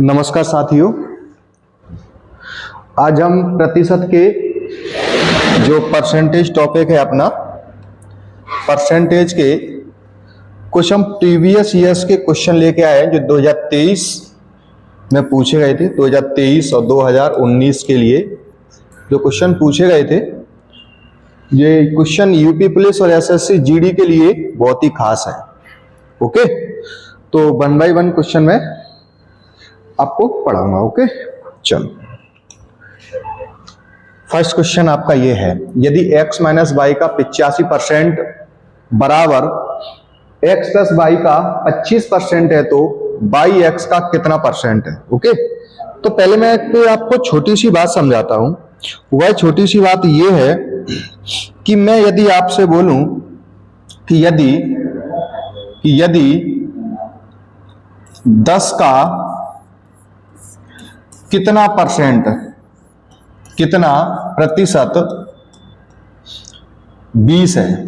नमस्कार साथियों, आज हम प्रतिशत के जो परसेंटेज टॉपिक है अपना परसेंटेज के कुछ हम प्रीवियस ईयर्स के क्वेश्चन लेके आए हैं जो 2023 में पूछे गए थे। 2023 और 2019 के लिए जो क्वेश्चन पूछे गए थे, ये क्वेश्चन यूपी पुलिस और एसएससी जीडी के लिए बहुत ही खास है। ओके, तो 1 बाय 1 क्वेश्चन में आपको पढ़ाऊंगा। ओके, चलो फर्स्ट क्वेश्चन आपका ये है, यदि x माइनस वाई का 85% बराबर x प्लस वाई का 25% है तो बाई x का कितना परसेंट है। ओके, तो पहले मैं आपको छोटी सी बात समझाता हूं। वह छोटी सी बात ये है कि मैं यदि आपसे बोलूं कि यदि 10 का कितना प्रतिशत 20 है।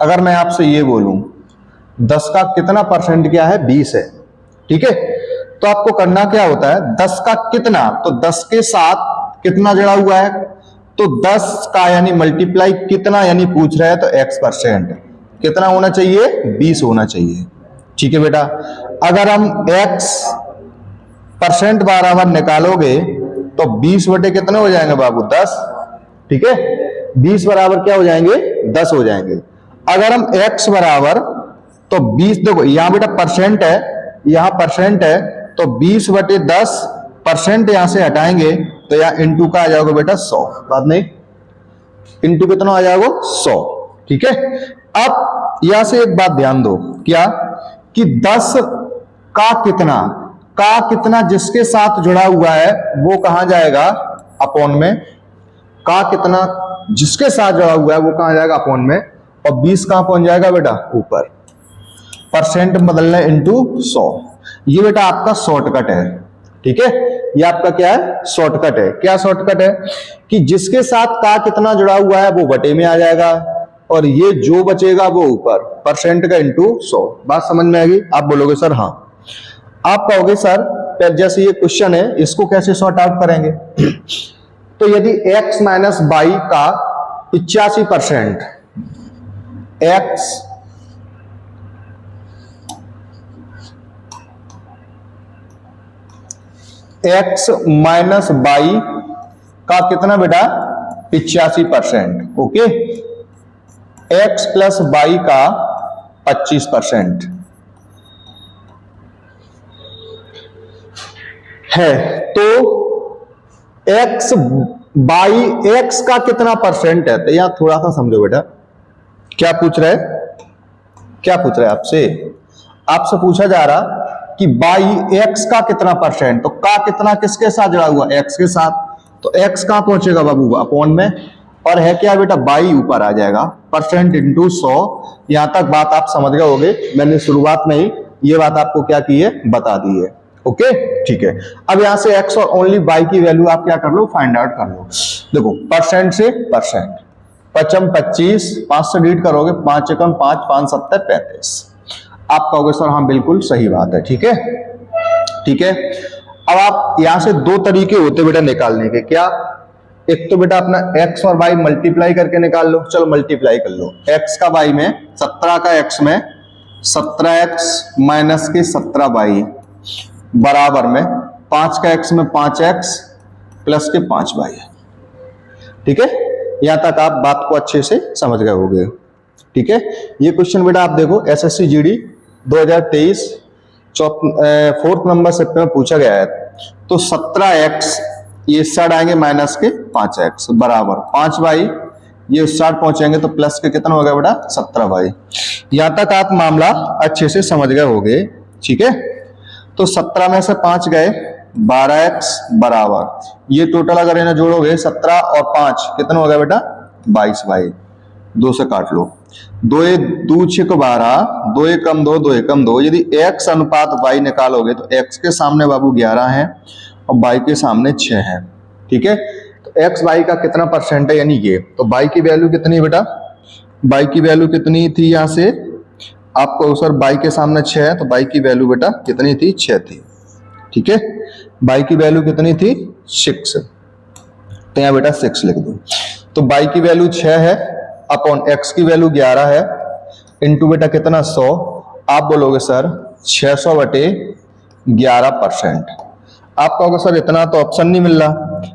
अगर मैं आपसे ये बोलूं 10 का कितना परसेंट क्या है, 20 है, ठीक है, तो आपको करना क्या होता है, 10 का कितना, तो 10 के साथ कितना जुड़ा हुआ है, तो 10 का यानी मल्टीप्लाई कितना यानी पूछ रहा है तो x% कितना होना चाहिए, 20 होना चाहिए। ठीक है बेटा, अगर हम x% बराबर निकालोगे तो 20 बटे कितने हो जाएंगे बाबू, 10। ठीक है, 20 बराबर क्या हो जाएंगे, 10 हो जाएंगे। अगर हम x बराबर तो 20, देखो यहां बेटा परसेंट है, यहां परसेंट है, तो 20 बटे 10% यहां से हटाएंगे तो यहां इंटू का आ जाओगे बेटा 100। बात नहीं, इंटू कितना आ जाओगे 100। ठीक है, अब यहां से एक बात ध्यान दो, क्या कि 10 का कितना जिसके साथ जुड़ा हुआ है वो कहां जाएगा, अपॉन में। का कितना जिसके साथ जुड़ा हुआ है वो कहां जाएगा, अपॉन में, और 20 कहां पहुंच जाएगा बेटा, ऊपर। परसेंट बदलना इंटू 100। ये बेटा आपका शॉर्टकट है। ठीक है, ये आपका क्या है, शॉर्टकट है। क्या शॉर्टकट है कि जिसके साथ का कितना जुड़ा हुआ है वो बटे में आ जाएगा और ये जो बचेगा वो ऊपर, परसेंट का इंटू 100। बात समझ में आएगी। आप बोलोगे सर हाँ, आप कहोगे सर जैसे ये क्वेश्चन है इसको कैसे सॉर्ट आउट करेंगे तो यदि x माइनस वाई का 85% x माइनस वाई का कितना बेटा, 85%। ओके, x प्लस वाई का 25% है, तो x बाई x का कितना परसेंट है। तो यहां थोड़ा सा समझो बेटा, क्या पूछ रहा है आपसे पूछा जा रहा कि बाई x का कितना परसेंट, तो का कितना किसके साथ जुड़ा हुआ, x के साथ, तो x कहां पहुंचेगा बाबू, अपॉन में, और है क्या बेटा, बाई ऊपर आ जाएगा, परसेंट इंटू 100। यहां तक बात आप समझ गए होगे, मैंने शुरुआत में ही ये बात आपको क्या की है, बता दी है। ओके, ठीक है, अब यहां से x और ओनली y की वैल्यू आप क्या कर लो, फाइंड आउट कर लो। देखो परसेंट से परसेंट, 25, 5 से डिवाइड करोगे, 5 एकम 5, 5 7 35। आप कहोगे सर हाँ बिल्कुल सही बात है। ठीक है, ठीक है, अब आप यहां से दो तरीके होते बेटा निकालने के। क्या, एक तो बेटा अपना x और y मल्टीप्लाई करके निकाल लो। चलो मल्टीप्लाई कर लो, x का y में 17 का x में 17x माइनस के 17y बराबर में 5 का x में 5x प्लस के 5y। ठीक है, यहां तक आप बात को अच्छे से समझ गए होंगे। ठीक है, ये क्वेश्चन बेटा आप देखो एसएससी जीडी 2023 4 नंबर शिफ्ट में पूछा गया है। तो 17x ये साइड आएंगे माइनस के 5x बराबर 5y, ये उस साइड पहुंचेंगे तो प्लस के कितना हो गया बेटा, 17y। यहां तक आप मामला अच्छे से समझ गए होंगे। ठीक है, तो 17 में से 5 गए, 12x बराबर ये टोटल अगर इन्हें जोड़ोगे 17 और 5 कितना हो गया बेटा, 22y। 2 से काट लो, 2 2 6 12, 2 एकम 2, 2 एकम 2। यदि x अनुपात y निकालोगे तो x के सामने बाबू 11 है और y के सामने 6 है। ठीक है, तो x y का कितना परसेंट है, यानी ये, तो y की वैल्यू कितनी है बेटा, y की वैल्यू कितनी थी, यहां से आपको सर बाई के सामने 6 है तो बाई की वैल्यू बेटा कितनी थी, 6 थी। ठीक है, y की वैल्यू कितनी थी 6, तो यहाँ बेटा 6 लिख दो। तो y की वैल्यू 6 है अपॉन x की वैल्यू 11 है इंटू बेटा कितना 100। आप बोलोगे सर 600 बटे 11%। आप कहोगे सर इतना तो ऑप्शन नहीं मिल रहा,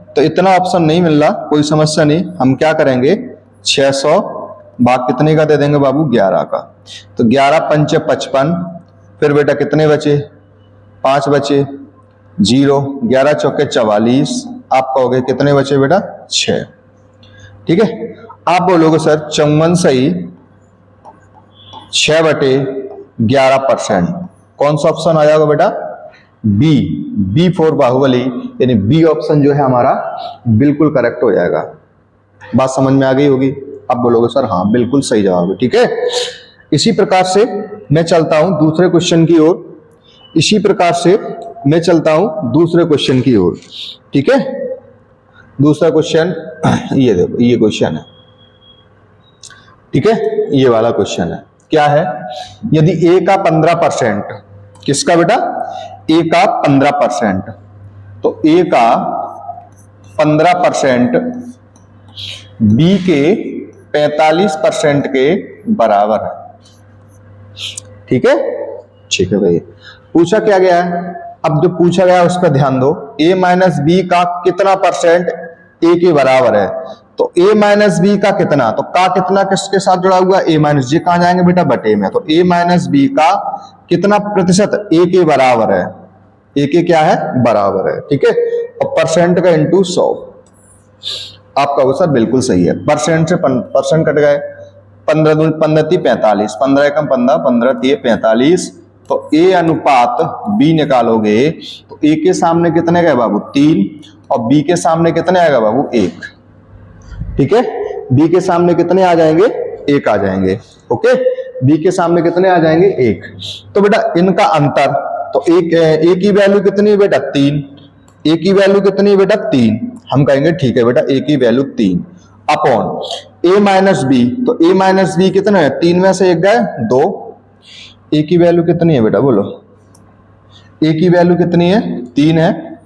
तो इतना ऑप्शन नहीं मिल रहा, कोई समस्या नहीं, हम क्या करेंगे 600 भाग कितने का दे देंगे बाबू 11 का, तो 11 पंचे 55, फिर बेटा कितने बचे 5 बचे 0, 11 चौके 44, आप कहोगे कितने बचे बेटा 6। ठीक है, आप बोलोगे सर 54 सही 6 बटे 11%। कौन सा ऑप्शन आ जाएगा बेटा बी फॉर बाहुबली, यानी बी ऑप्शन जो है हमारा बिल्कुल करेक्ट हो जाएगा। बात समझ में आ गई होगी। अब बोलोगे सर हाँ बिल्कुल सही जवाब है। ठीक है, इसी प्रकार से मैं चलता हूं दूसरे क्वेश्चन की ओर, इसी प्रकार से मैं चलता हूं दूसरे क्वेश्चन की ओर। ठीक है, दूसरा क्वेश्चन ये देखो, ये क्वेश्चन है। ठीक है, ये वाला क्वेश्चन है, क्या है, यदि a का 15%, किसका बेटा a का 15%, तो a का 15% b के 45% के बराबर है। ठीक है, ठीक है भाई, पूछा क्या गया है, अब जो पूछा गया है उस पर ध्यान दो। a माइनस बी का कितना परसेंट a के बराबर है, तो a माइनस बी का कितना, तो का कितना किसके साथ जुड़ा हुआ है, a माइनस, ये कहां जाएंगे बेटा बटे में, तो a माइनस बी का कितना प्रतिशत a के बराबर है, a के क्या है बराबर है। ठीक है, और परसेंट का इंटू 100। आप कहोगे सर बिल्कुल सही है, परसेंट से परसेंट कट गए, 15 दूनी 15 × 45, 15 एकम 15, 15 × 45, तो a अनुपात b निकालोगे तो a के सामने कितने गए बाबू 3, और b के सामने कितने आएगा बाबू 1। ठीक है, b के सामने कितने आ जाएंगे 1 आ जाएंगे। ओके, b के सामने कितने आ जाएंगे 1, तो बेटा इनका अंतर, तो a की वैल्यू कितनी है बेटा 3, a की वैल्यू कितनी है बेटा 3, हम कहेंगे ठीक है बेटा a की value 3 upon a minus B, तो a माइनस बी कितना है 3 में से 1 गए 2, a की वैल्यू कितनी है बेटा बोलो, a की वैल्यू कितनी है 3 है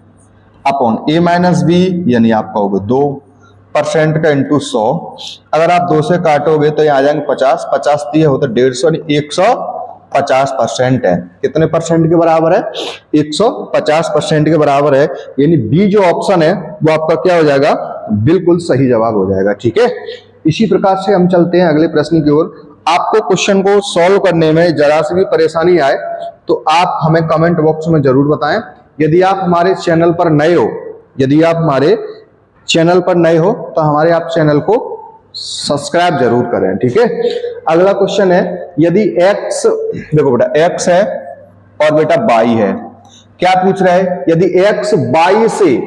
अपॉन a माइनस बी, यानी आप कहोगे 2 परसेंट का इंटू 100। अगर आप 2 से काटोगे तो यहाँ आ जाएंगे 50, 50 दिए हो तो 150, 150% है। कितने परसेंट के बराबर है 150% के बराबर है, यानी बी जो ऑप्शन है वो आपका क्या हो जाएगा बिल्कुल सही जवाब हो जाएगा। ठीक है, इसी प्रकार से हम चलते हैं अगले प्रश्न की ओर। आपको क्वेश्चन को सॉल्व करने में जरा सी भी परेशानी आए तो आप हमें कमेंट बॉक्स में जरूर बताएं। यदि आप हमारे चैनल पर नए हो, यदि आप हमारे चैनल पर नए हो तो हमारे आप चैनल को सब्सक्राइब जरूर करें। ठीक है, अगला क्वेश्चन है, यदि x, देखो बेटा x है और बेटा y है, क्या पूछ रहा है, यदि x y से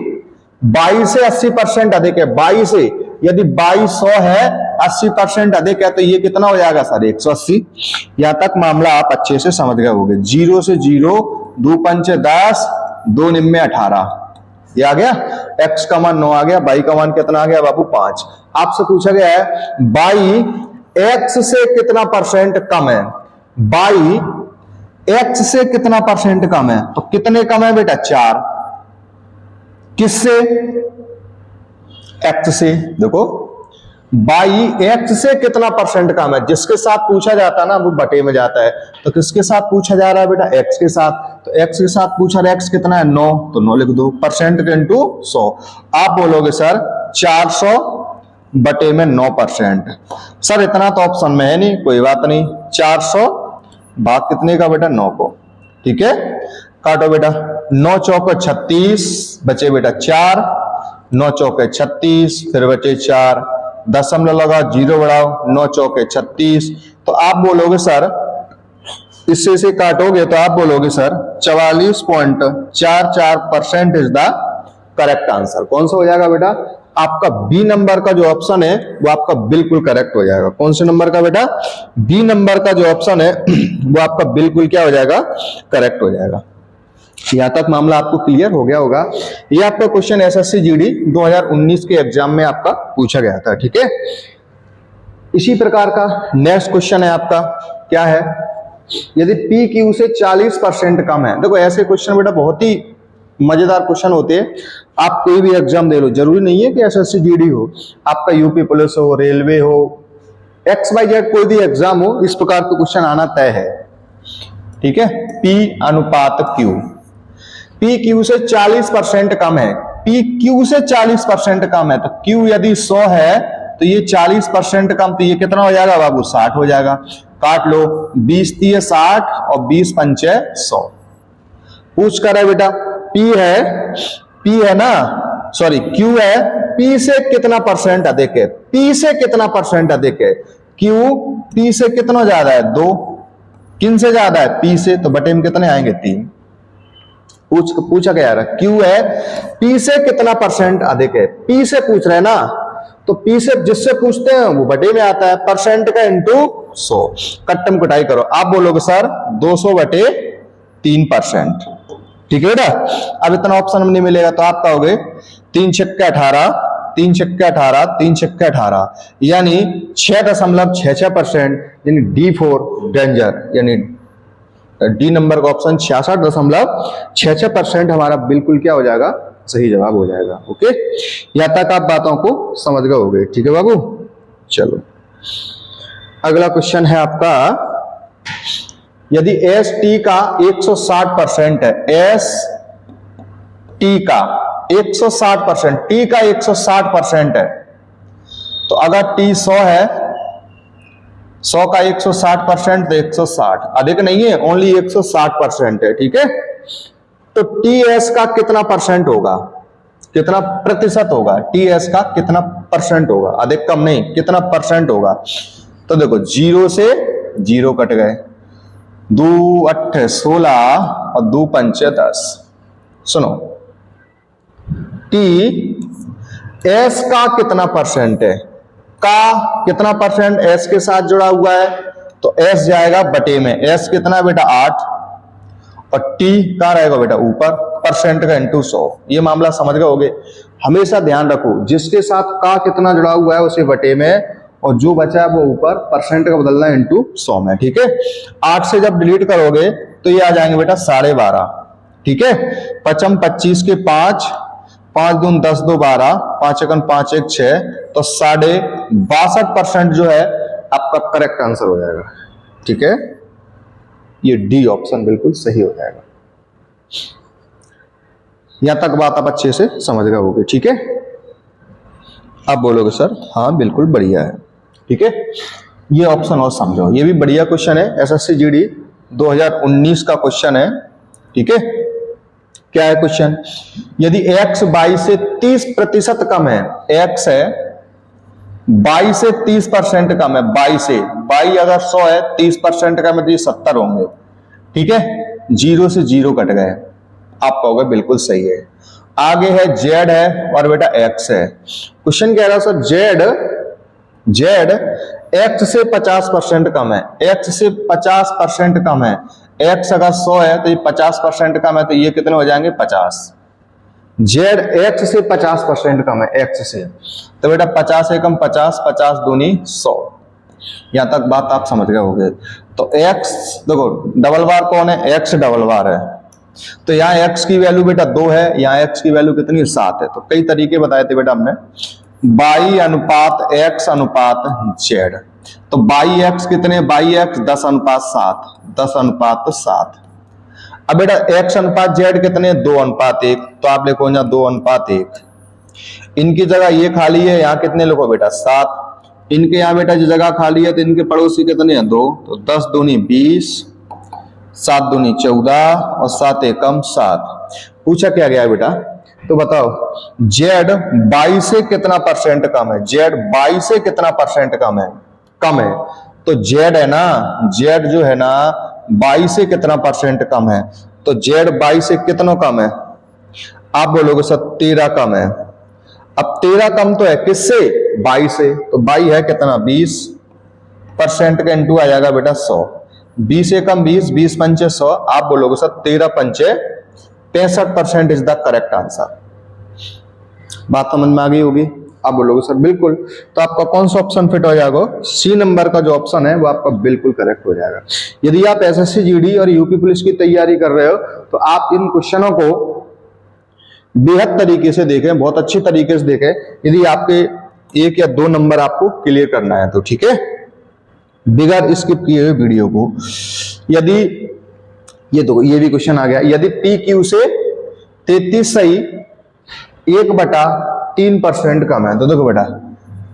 80% अधिक है, y से यदि y 100 है 80% अधिक है, तो ये कितना हो जाएगा सर 180। यहां तक मामला आप अच्छे से समझ गए होंगे। 0 से 0, 2 पंचे 10, 2 निम्मे 18, ये आ गया, x का मान 9 आ गया, y का मान कितना आ गया बाबू 5। आपसे पूछा गया है y x से कितना परसेंट कम है, y x से कितना परसेंट कम है, तो कितने कम है बेटा 4, किससे x से, देखो y x से कितना परसेंट कम है, जिसके साथ पूछा जाता है ना वो बटे में जाता है, तो किसके साथ पूछा जा रहा है बेटा x के साथ, तो x के साथ पूछा रहा है, x कितना है 9, तो 9 लिख दो, परसेंट के इंटू 100। आप बोलोगे सर 400 बटे में 9%, सर इतना तो ऑप्शन में है नहीं, कोई बात नहीं, 400 भाग कितने का बेटा 9 को। ठीक है, काटो बेटा, 9 चौके 36, बचे बेटा 4, 9 चौके 36, फिर बचे 4, दशमलव लगाओ, 0 बढ़ाओ, 9 चौके 36, तो आप बोलोगे सर इससे से काटोगे तो आप बोलोगे sir 44.44% is the correct answer. कौन सा हो जाएगा बेटा, आपका बी नंबर का जो ऑप्शन है वो आपका बिल्कुल करेक्ट हो जाएगा। कौन से नंबर का बेटा, बी नंबर का जो ऑप्शन है वो आपका बिल्कुल क्या हो जाएगा, करेक्ट हो जाएगा। यहां तक मामला आपको क्लियर हो गया होगा। ये आपका क्वेश्चन एसएससी जीडी 2019 के एग्जाम में आपका पूछा गया था। ठीक है, इसी प्रकार का नेक्स्ट क्वेश्चन है आपका, क्या है, यदि पी क्यू से 40% कम है। देखो ऐसे क्वेश्चन बेटा बहुत ही मजेदार क्वेश्चन होते हैं। आप कोई भी एग्जाम दे लो, जरूरी नहीं है कि एसएससी जीडी हो, आपका यूपी पुलिस हो, रेलवे हो, XYZ कोई भी एग्जाम हो, इस प्रकार का क्वेश्चन आना तय है। ठीक है, P अनुपात Q, P Q से 40% कम है, P Q से 40% कम है, तो Q यदि 100 है तो ये 40% कम, तो ये कितना हो जाएगा बाबू, 60 हो जाएगा। काट लो, 20 3 60 और 20 5 100। पूछ कर है बेटा, P है ना, सॉरी Q है, P से कितना परसेंट अधिक है, P से कितना परसेंट अधिक है, Q P से कितना ज्यादा है, 2। किन से ज्यादा है, P से, तो बटे में कितने आएंगे, 3। पूछा क्या यार, Q है, P से कितना परसेंट अधिक है, P से पूछ रहे हैं ना, तो P से जिससे पूछते हैं वो बटे में आता है, परसेंट का इंटू 100। कट्टम कटाई करो, आप बोलोगे सर 200 बटे 3%। ठीक है बेटा, अब इतना ऑप्शन नहीं मिलेगा तो आप कहोगे 3 छक्के 18, 3 छक्के 18, 3 छक्के 18, यानी 6.66%, यानी D4 डेंजर, यानी डी नंबर का ऑप्शन 66.66% हमारा बिल्कुल क्या हो जाएगा, सही जवाब हो जाएगा। ओके, यहां तक आप बातों को समझ गए होंगे। ठीक है बाबू, चलो अगला क्वेश्चन है आपका, यदि एस टी का 160% है, एस टी का 160%, टी का 160% है, तो अगर टी 100 है, 100 का 160% तो 160, अधिक नहीं है, ओनली 160% है। ठीक है, तो टीएस का कितना परसेंट होगा, कितना प्रतिशत होगा, टीएस का कितना परसेंट होगा, अधिक कम नहीं, कितना परसेंट होगा। तो देखो 0 से 0 कट गए, 2 8 16 और 2 5 10। सुनो, टी एस का कितना परसेंट है, का कितना परसेंट एस के साथ जुड़ा हुआ है, तो एस जाएगा बटे में, एस कितना है बेटा 8, और टी कहां रहेगा बेटा ऊपर, परसेंट का इंटू 100। ये मामला समझ गए होगे। हमेशा ध्यान रखो, जिसके साथ का कितना जुड़ा हुआ है उसे बटे में, और जो बचा है वो ऊपर, परसेंट का बदलना है इंटू 100 में। ठीक है, 8 से जब डिलीट करोगे तो ये आ जाएंगे बेटा 12.5। ठीक है, 5 25 के 5, 5 दून 10 2 12, 5 1 5 1 6, तो 62.5% जो है आपका करेक्ट आंसर हो जाएगा। ठीक है, ये डी ऑप्शन बिल्कुल सही हो जाएगा। यहां तक बात आप अच्छे से समझ गए होगे। ठीक है, आप बोलोगे सर हाँ बिल्कुल बढ़िया है। ठीक है, ये ऑप्शन और समझो, ये भी बढ़िया क्वेश्चन है, एसएससी जीडी 2019 का क्वेश्चन है। ठीक है, क्या है क्वेश्चन, यदि x 22 से 30% कम है, x है 22 से 30% कम है, 22 से, 22 अगर 100 है, 30% कम है तो ये 70 होंगे। ठीक है, 0 से 0 कट गए, आप कहोगे बिल्कुल सही है। आगे है z है और बेटा x है। क्वेश्चन कह रहा है सर z x से 50% कम है, x से 50% कम है, x अगर 100 है तो ये 50% कम है, तो ये कितने हो जाएंगे 50। z x से 50% कम है, x से, तो बेटा 50 एकम 50, 50 दूनी 100। यहां तक बात आप समझ गए होंगे। तो x देखो डबल बार कौन है, x डबल बार है, तो यहाँ x की वैल्यू बेटा 2 है, यहाँ x की वैल्यू कितनी 7 है। तो कई तरीके बताए थे बेटा हमने, बाई अनुपात x अनुपात z, तो बाई x कितने, बाई x 10 अनुपात 7, 10 अनुपात 7। अब बेटा x अनुपात z कितने, 2 अनुपात 1, तो आप लिखो यहाँ 2 अनुपात 1। इनकी जगह ये खाली है, यहाँ कितने लिखो बेटा 7, इनके यहाँ बेटा जो जगह खाली है तो इनके पड़ोसी कितने हैं 2, तो 10 दूनी 20, 7 दूनी 14 और 7 एकम 7। पूछा क्या गया बेटा, तो बताओ z 22 से कितना परसेंट कम है, z 22 से कितना परसेंट कम है, तो z है ना, z जो है ना 22 से कितना परसेंट कम है, तो z 22 से कितना कम है, आप बोलोगे सर 13 कम है। अब 13 कम तो है किससे, 22 से, तो 22 है कितना 20%, का इंटू आ जाएगा बेटा 100, 20 एकम 20, 20 पंचे 100, आप बोलोगे सर 13 पंचे 65% इज द करेक्ट आंसर। बात समझ में आ गई होगी, आप बोलोगे सर बिल्कुल, तो आपका कौन सा ऑप्शन फिट हो जाएगा, सी नंबर का जो ऑप्शन है वो आपका बिल्कुल करेक्ट हो जाएगा। यदि आप एसएससी जीडी और यूपी पुलिस की तैयारी कर रहे हो तो आप इन क्वेश्चनों को बेहद तरीके से देखें, बहुत अच्छी तरीके से देखें, यदि आपके 1 या 2 नंबर आपको क्लियर करना है तो, ठीक है, बिगर स्किप किए हुए वीडियो को। यदि ये तो ये भी क्वेश्चन आ गया, यदि पी क्यू से 33 सही 1/3% कम है, तो देखो बेटा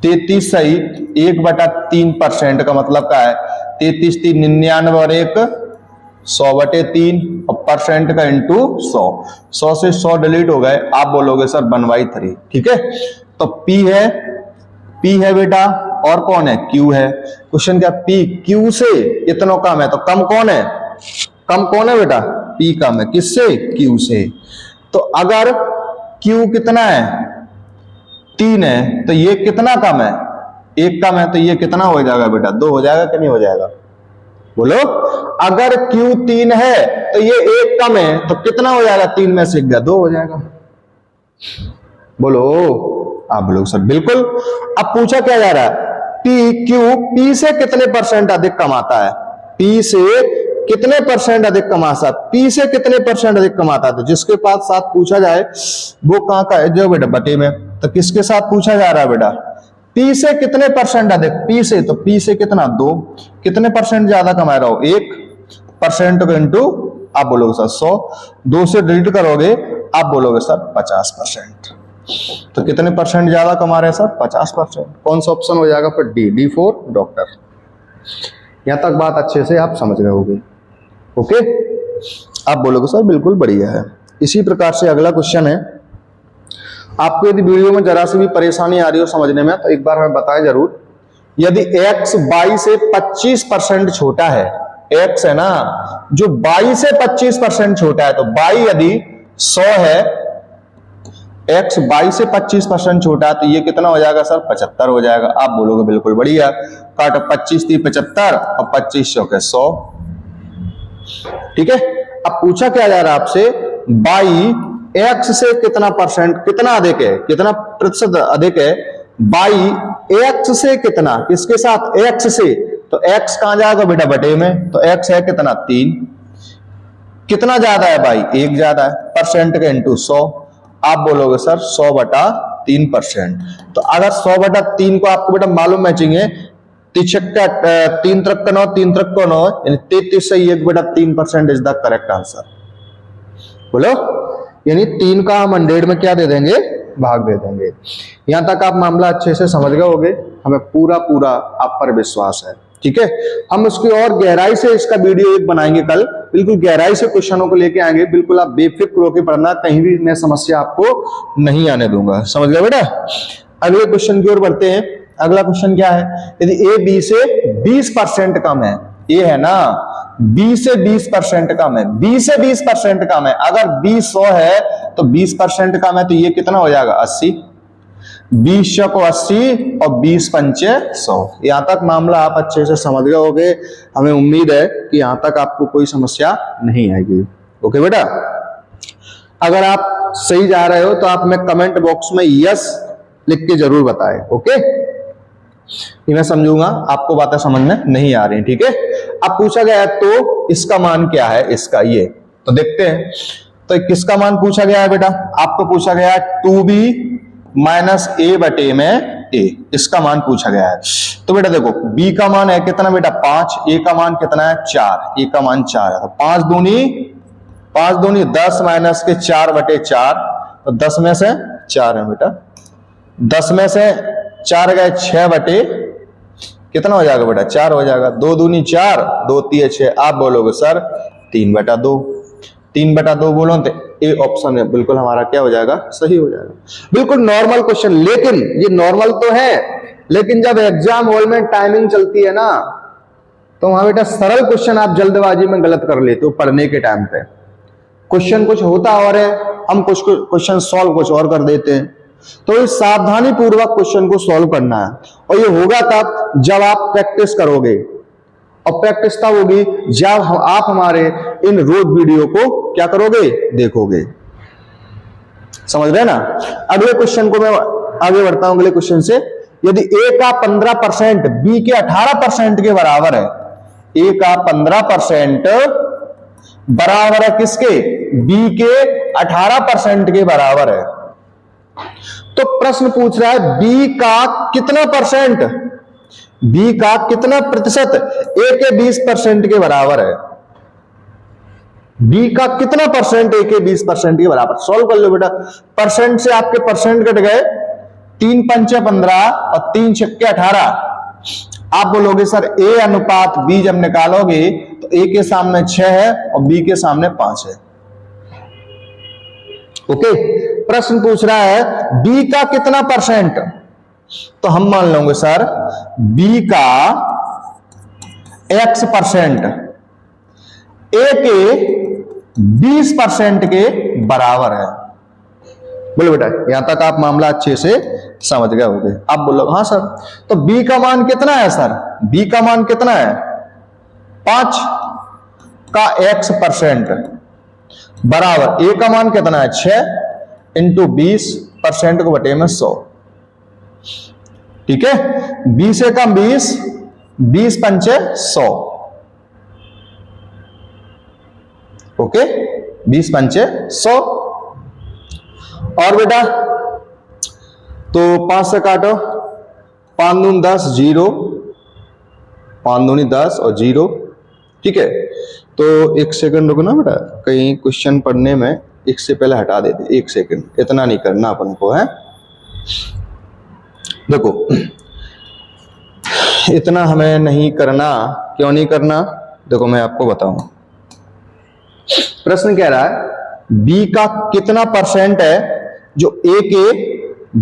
33 सही 1/3% का मतलब क्या है, 33 3 99 और 1 100/3 और परसेंट का इंटू 100 से 100 डिलीट हो गए, आप बोलोगे सर 1/3, ठीक है। तो P है बेटा, और कौन है, Q है। क्वेश्चन क्या, P Q से कितना कम है, तो कम कौन है, कम कौन है बेटा, P कम है, किससे, Q से। तो अगर Q कितना है 3 है, तो ये कितना कम है, 1 कम है, तो ये कितना हो जाएगा बेटा, 2 हो जाएगा कि नहीं हो जाएगा, बोलो। अगर Q 3 है तो ये 1 कम है, तो कितना हो जाएगा, 3 में से 1 2 हो जाएगा, बोलो। आप बोलो सर बिल्कुल। अब पूछा क्या जा रहा है, P से कितने परसेंट अधिक कमाता है, P से कितने परसेंट अधिक कमाता है, P से कितने परसेंट अधिक कमाता है। तो जिसके पास साथ पूछा जाए वो कहां का है, जो बेटा बटे में, तो किसके साथ पूछा जा रहा है बेटा, P से कितने परसेंट अधिक, P से, तो P से कितना 2, कितने परसेंट ज्यादा कमा रहा हो, 1% को इंटू, आप बोलोगे सर 100, 2 से डिलीट करोगे, आप बोलोगे सर 50%। तो कितने परसेंट ज्यादा कमा रहे हैं सर, 50%। कौन सा ऑप्शन हो जाएगा फिर, डी फॉर डॉक्टर। यहां तक बात अच्छे से आप समझ रहे होगे, ओके। आप बोलोगे सर बिल्कुल बढ़िया है। इसी प्रकार से अगला क्वेश्चन है, आपको यदि वीडियो में जरा सी भी परेशानी आ रही हो समझने में, तो एक बार हमें बताएं जरूर। यदि x y से 25% छोटा है, x है ना जो y से 25% छोटा है, तो y यदि 100 है, x y से 25% छोटा है, तो ये कितना हो जाएगा सर, 75 हो जाएगा। आप बोलोगे बिल्कुल बढ़िया, काटो 25 3 75 और 25 के 100, ठीक है। अब पूछा क्या जा रहा है आपसे, y x से कितना परसेंट, कितना अधिक है, कितना प्रतिशत अधिक है, y x से कितना, किसके साथ, x से, तो x कहां जाएगा बेटा, बटे में, तो x है कितना 3, कितना ज्यादा है भाई, 1 ज्यादा है, परसेंट का इंटू 100, आप बोलोगे सर 100/3%। तो अगर 100/3 को आपको बेटा मालूम मैचिंग है, 3 तरफ का 9 3 तरफ का 9, यानी 33 से 1/3% इज द करेक्ट आंसर, बोलो। यानी 3 का हम 100 में क्या दे देंगे, भाग दे देंगे। यहां तक आप मामला अच्छे से समझ गए होगे, हमें पूरा आप पर विश्वास है, ठीक है। हम उसकी और गहराई से इसका वीडियो एक बनाएंगे कल, बिल्कुल गहराई से क्वेश्चनों को लेके आएंगे, बिल्कुल आप बेफिक्र होकर पढ़ना, कहीं भी मैं समस्या आपको नहीं आने दूंगा, समझ गए बेटा। अगले क्वेश्चन की ओर बढ़ते हैं। अगला क्वेश्चन क्या है, यदि ए बी से 20% कम है, ए है ना बी से 20% कम है, बी से 20% कम है, अगर बी 100 है तो 20% कम है, तो ये कितना हो जाएगा 80, 20 को 80 और 20 पंचे 100। यहां तक मामला आप अच्छे से समझ गए होगे, हमें उम्मीद है कि यहां तक आपको कोई समस्या नहीं आएगी, ओके बेटा। अगर आप सही जा रहे हो तो आप हमें कमेंट बॉक्स में यस लिख के जरूर बताएं, ओके। ये मैं समझूंगा आपको बातें समझ में नहीं आ रही, ठीक है। अब पूछा गया है तो इसका मान क्या है, इसका ये तो देखते हैं। तो किसका मान पूछा गया है बेटा, आपको पूछा गया है 2b माइनस a बटे में a, इसका मान पूछा गया है। तो बेटा देखो b का मान है कितना बेटा 5, a का मान कितना है 4, a का मान 4 है, तो 5 दूनी 10 माइनस के 4 बटे 4, तो 10 में से 4 है बेटा, 10 में से 4 गए 6 बटे कितना हो जाएगा बेटा 4 हो जाएगा, 2 दूनी 4 2 3 6, आप बोलोगे सर 3/2, 3/2 बोलो तो ए ऑप्शन है बिल्कुल हमारा क्या हो जाएगा, सही हो जाएगा। बिल्कुल नॉर्मल क्वेश्चन, लेकिन ये नॉर्मल तो है, लेकिन जब एग्जाम हॉल में टाइमिंग चलती है ना, तो वहां बेटा सरल क्वेश्चन आप जल्दबाजी में गलत कर लेते हो, पढ़ने के टाइम पे क्वेश्चन कुछ होता और है, हम कुछ क्वेश्चन सॉल्व कुछ और कर देते हैं। तो इस सावधानी पूर्वक क्वेश्चन को सॉल्व करना है, और ये होगा तब जब आप प्रैक्टिस करोगे, और प्रैक्टिस तब होगी जब आप हमारे इन रोज वीडियो को क्या करोगे, देखोगे, समझ रहे ना। अगले क्वेश्चन को मैं आगे बढ़ता हूं, अगले क्वेश्चन से। यदि a का 15% b के 18% के बराबर है, a का 15% बराबर है किसके? b के 18% के बराबर है। तो प्रश्न पूछ रहा है b का कितना परसेंट, b का कितना प्रतिशत a के 20% के बराबर है। b का कितना परसेंट a के 20% के बराबर। सॉल्व कर लो बेटा। परसेंट से आपके परसेंट कट गए, 3 पंचे 15 और 3 छक्के 18। आप बोलोगे सर a अनुपात b जब निकालोगे तो a के सामने 6 है और b के सामने 5 है। ओके, प्रश्न पूछ रहा है b का कितना परसेंट, तो हम मान लेंगे सर b का x परसेंट a के 20% के बराबर है। बोलो बेटा, यहां तक आप मामला अच्छे से समझ गए होंगे। आप बोलो हाँ सर, तो b का मान कितना है सर? b का मान कितना है? 5 का x परसेंट बराबर a का मान कितना है? 6 इंटू 20% को बटे में 100। ठीक है, 20 से कम 20, 20 पंचे 100। ओके, 20 पंचे 100। और बेटा तो 5 से काटो, 5 दूनी 10, 0, 5 दूनी 10 और 0। ठीक है, तो 1 सेकंड रुको ना बेटा, कहीं क्वेश्चन पढ़ने में एक से पहले हटा देते। 1 सेकंड, इतना नहीं करना अपन को है। देखो इतना हमें नहीं करना। क्यों नहीं करना? देखो मैं आपको बताऊं। प्रश्न कह रहा है b का कितना परसेंट है जो a के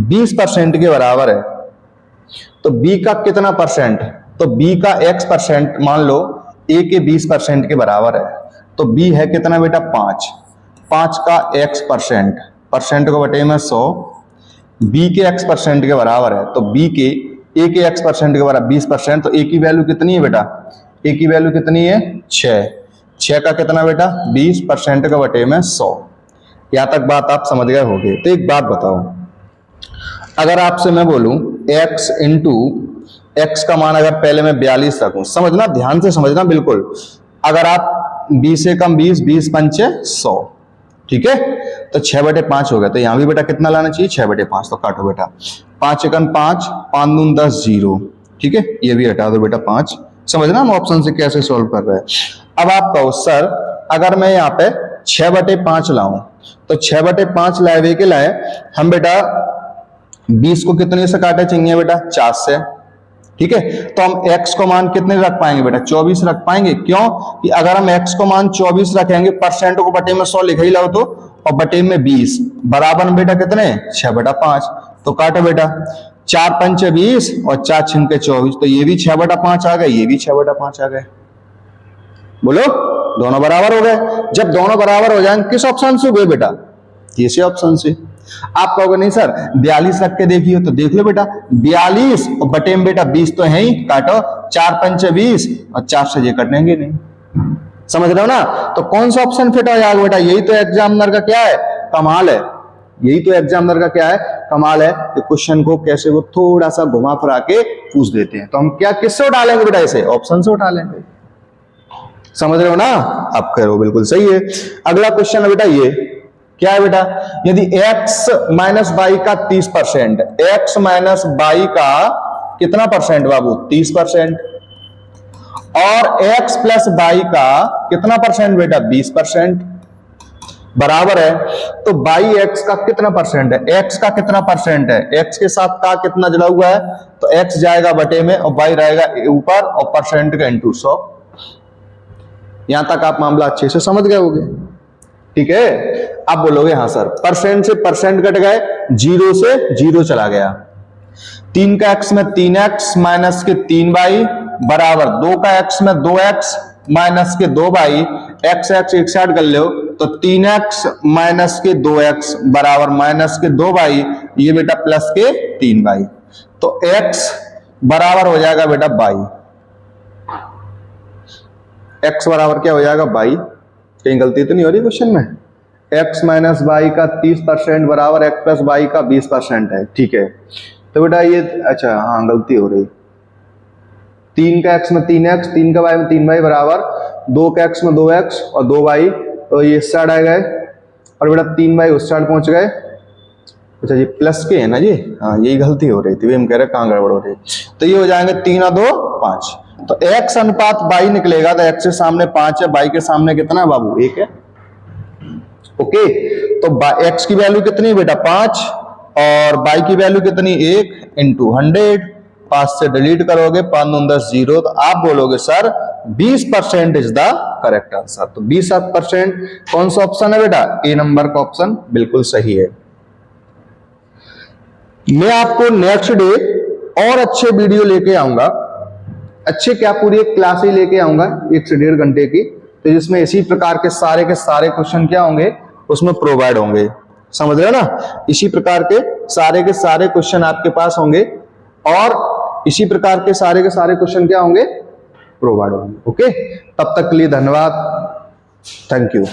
20% के बराबर है। तो b का कितना परसेंट, तो b का x परसेंट मान लो a के 20% के बराबर है। तो b है कितना बेटा? 5। 5 का x परसेंट, परसेंट को बटे में 100, b के x परसेंट के बराबर है। तो b के a के x परसेंट के बराबर 20%। तो a की वैल्यू कितनी है बेटा? a की वैल्यू कितनी है? 6। 6 का कितना बेटा? 20% का बटे में 100। यहां तक बात आप समझ गए होंगे। तो एक बात बताओ, अगर आपसे मैं बोलूं x इंटू एक्स का मान अगर पहले मैं 42 रखूं, समझना, ध्यान से समझना बिल्कुल। अगर आप 20 से कम 20, 20 पंचे 100। ठीक है, तो 6/5 हो गया। तो यहां भी बेटा कितना लाना चाहिए? 6/5। तो काटो बेटा, 5 एकन 5, 5 दून 10, 0। ठीक है, ये भी हटा दो बेटा 5। समझना हम ऑप्शन से कैसे सॉल्व कर रहे हैं। अब आप कहो सर अगर मैं यहाँ पे 6/5 लाऊं, तो 6/5 लाए के लाए हम बेटा 20 को कितने से काटे चाहिए बेटा? 4 से। ठीक है, तो हम x को मान कितने रख पाएंगे बेटा? 24 रख पाएंगे। क्यों कि अगर हम x को मान 24 रखेंगे, परसेंट को बटे में 100 लिख ही लो तो, और बटे में 20 बराबर में बेटा कितने? 6/5। तो काटो बेटा, 4 पंचे 20 और 4 छिंके 24। तो ये भी 6/5 आ गए, ये भी 6/5 आ गए। बोलो, दोनों बराबर हो गए। जब दोनों बराबर हो जाएंगे किस ऑप्शन से हुए बेटा? इसी ऑप्शन से। आप कहोगे नहीं सर 42 रख के देखिए, तो देख लो बेटा 42 और बटे में बेटा 20 तो है ही, काटो 4 पंचे 20 और 4 से ये कटेंगे नहीं। समझ रहे हो ना? तो कौन सा ऑप्शन फिट हो जाएगा बेटा? यही तो एग्जामिनर का क्या है? कमाल है। यही तो एग्जामिनर का क्या है? कमाल है कि क्वेश्चन को कैसे वो थोड़ा सा घुमा फिरा के पूछ देते हैं। तो हम क्या किससे उठा लेंगे बेटा? इसे ऑप्शन से उठा लेंगे। समझ रहे हो ना? आप कह रहे हो बिल्कुल सही है। अगला क्वेश्चन है बेटा ये, क्या है बेटा? यदि x माइनस बाई का 30%, x माइनस बाई का कितना परसेंट बाबू? 30%, और x प्लस बाई का कितना परसेंट बेटा? 20% बराबर है। तो बाई x का कितना परसेंट है? x का कितना परसेंट है? x के साथ का कितना जुड़ा हुआ है? तो x जाएगा बटे में और बाई रहेगा ऊपर और परसेंट का इंटू 100। यहां तक आप मामला अच्छे से समझ गए होंगे। ठीक है, आप बोलोगे हाँ सर परसेंट से परसेंट कट गए, 0 से 0 चला गया। 3 का x में 3x माइनस के 3y बराबर 2 का x में 2x माइनस के 2y। x x एक साइड कर लो तो 3x माइनस के 2x बराबर माइनस के 2y, ये बेटा प्लस के 3y। तो x बराबर हो जाएगा बेटा y। x बराबर क्या हो जाएगा? y। कहीं गलती तो नहीं हो रही क्वेश्चन में? x माइनस वाई का 30% बराबर x प्लस वाई का 20% है। ठीक है, तो बेटा ये अच्छा हाँ गलती हो रही। 3 का x में 3x, 3 का y में 3y बराबर 2x में 2x और 2y, तो ये इस साइड आ गए और बेटा 3y उस साइड पहुंच गए। अच्छा जी प्लस के है ना जी, हाँ यही गलती हो रही थी, हम कह रहे कहाँ गड़बड़ हो रही है। तो ये हो जाएंगे 3 और 2 5, तो x अनुपात y निकलेगा, तो x के सामने 5 है, y के सामने कितना है बाबू 1 है। ओके, तो x की वैल्यू कितनी है बेटा 5 और y की वैल्यू कितनी 1 इंटू 100, 5 से डिलीट करोगे 5 9 10 0, तो आप बोलोगे sir 20% is the correct answer. तो 20% कौन सा ऑप्शन है बेटा, ए नंबर का ऑप्शन बिल्कुल सही है। मैं आपको नेक्स्ट डे और अच्छे वीडियो लेके आऊंगा, अच्छे क्या पूरी एक क्लास ही लेके आऊंगा 1 से 1.5 घंटे की, तो जिसमें इसी प्रकार के सारे क्वेश्चन क्या होंगे उसमें प्रोवाइड होंगे, समझ रहे हो ना। इसी प्रकार के सारे क्वेश्चन आपके पास होंगे और इसी प्रकार के सारे क्वेश्चन क्या होंगे प्रोवाइड होंगे। ओके, तब तक के लिए धन्यवाद, थैंक यू।